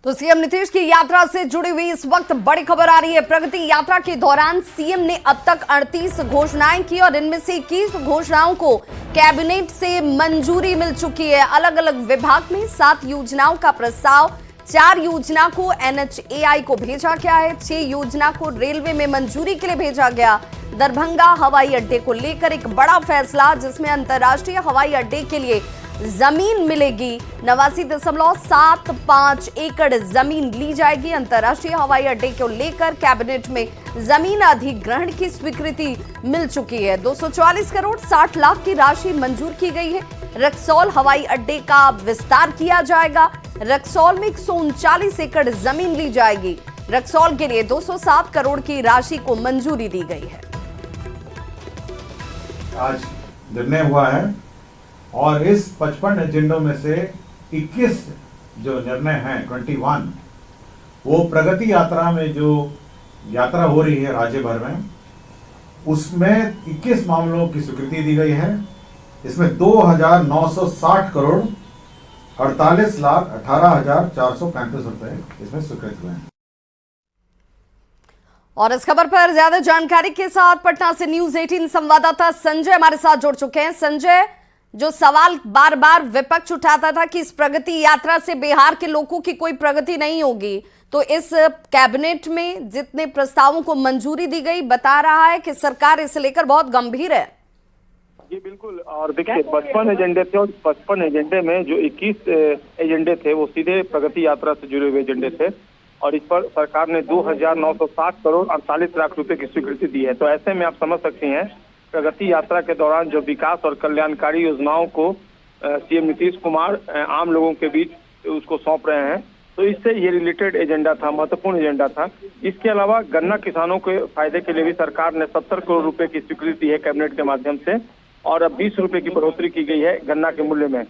तो सीएम नीतीश की यात्रा से जुड़ी हुई इस वक्त बड़ी खबर आ रही है। प्रगति यात्रा के दौरान सीएम ने अब तक 38 घोषणाएं की और इनमें से 21 घोषणाओं को कैबिनेट से मंजूरी मिल चुकी है। अलग अलग विभाग में 7 योजनाओं का प्रस्ताव, 4 योजना को NHAI को भेजा गया है, 6 योजना को रेलवे में मंजूरी के लिए भेजा गया। दरभंगा हवाई अड्डे को लेकर एक बड़ा फैसला, जिसमें अंतर्राष्ट्रीय हवाई अड्डे के लिए जमीन मिलेगी। 89.75 एकड़ जमीन ली जाएगी। अंतर्राष्ट्रीय हवाई अड्डे को लेकर कैबिनेट में जमीन अधिग्रहण की स्वीकृति मिल चुकी है। 244 करोड़ 60 लाख की राशि मंजूर की गई है। रक्सौल हवाई अड्डे का विस्तार किया जाएगा। रक्सौल में 139 एकड़ जमीन ली जाएगी। रक्सौल के लिए 207 करोड़ की राशि को मंजूरी दी गई है। आज निर्णय हुआ है और इस 55 एजेंडों में से 21 जो निर्णय हैं 21 वो प्रगति यात्रा में जो यात्रा हो रही है राज्य भर में, उसमें 21 मामलों की स्वीकृति दी गई है। इसमें 2,960 करोड़ 48,18,435 रुपए इसमें स्वीकृत हुए हैं। और इस खबर पर ज्यादा जानकारी के साथ पटना से न्यूज 18 संवाददाता संजय हमारे साथ जुड़ चुके हैं। संजय, जो सवाल बार बार विपक्ष उठाता था कि इस प्रगति यात्रा से बिहार के लोगों की कोई प्रगति नहीं होगी, तो इस कैबिनेट में जितने प्रस्तावों को मंजूरी दी गई, बता रहा है कि सरकार इसे लेकर बहुत गंभीर है। जी बिल्कुल। और देखिए 55 एजेंडे थे और 55 एजेंडे में जो 21 एजेंडे थे वो सीधे प्रगति यात्रा से जुड़े हुए एजेंडे थे और इस पर सरकार ने 2,960 करोड़ 48 लाख रुपए की स्वीकृति दी है। तो ऐसे में आप समझ सकती हैं प्रगति यात्रा के दौरान जो विकास और कल्याणकारी योजनाओं को सीएम नीतीश कुमार आम लोगों के बीच उसको सौंप रहे हैं, तो इससे ये रिलेटेड एजेंडा था, महत्वपूर्ण एजेंडा था। इसके अलावा गन्ना किसानों के फायदे के लिए भी सरकार ने 70 करोड़ रुपए की स्वीकृति दी है कैबिनेट के माध्यम से और अब 20 रुपए की बढ़ोतरी की गई है गन्ना के मूल्य में।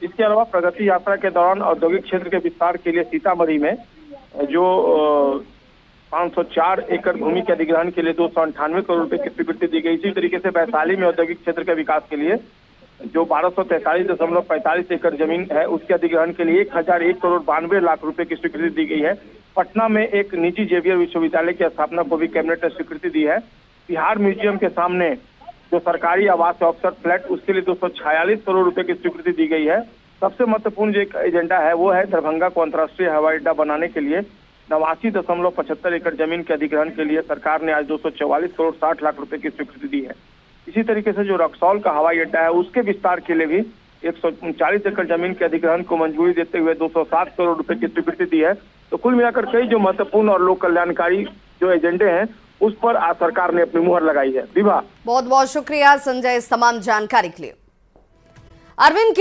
इसके अलावा प्रगति यात्रा के दौरान औद्योगिक क्षेत्र के विस्तार के लिए सीतामढ़ी में जो 504 एकड़ भूमि के अधिग्रहण के लिए 298 करोड़ रुपए की स्वीकृति दी गई। इसी तरीके से वैशाली में औद्योगिक क्षेत्र के विकास के लिए जो 1243.45 एकड़ जमीन है उसके अधिग्रहण के लिए 1,001 करोड़ 92 लाख रुपए की स्वीकृति दी गई है। पटना में एक निजी जेवियर विश्वविद्यालय की स्थापना को भी कैबिनेट ने स्वीकृति दी है। बिहार म्यूजियम के सामने जो सरकारी आवास ऑफिसर फ्लैट, उसके लिए 246 करोड़ रुपए की स्वीकृति दी गई है। सबसे महत्वपूर्ण जो एक एजेंडा है वो है दरभंगा को अंतर्राष्ट्रीय हवाई अड्डा बनाने के लिए 89.75 एकड़ जमीन के अधिग्रहण के लिए सरकार ने आज 244 करोड़ 60 लाख रुपए की स्वीकृति दी है। इसी तरीके से जो रक्सौल का हवाई अड्डा है उसके विस्तार के लिए भी 139 एकड़ जमीन के अधिग्रहण को मंजूरी देते हुए 207 करोड़ रुपए की स्वीकृति दी है। तो कुल मिलाकर कई जो महत्वपूर्ण और लोक कल्याणकारी जो एजेंडे हैं उस पर आज सरकार ने अपनी मुहर लगाई है। विभा, बहुत बहुत शुक्रिया संजय इस तमाम जानकारी के लिए। अरविंद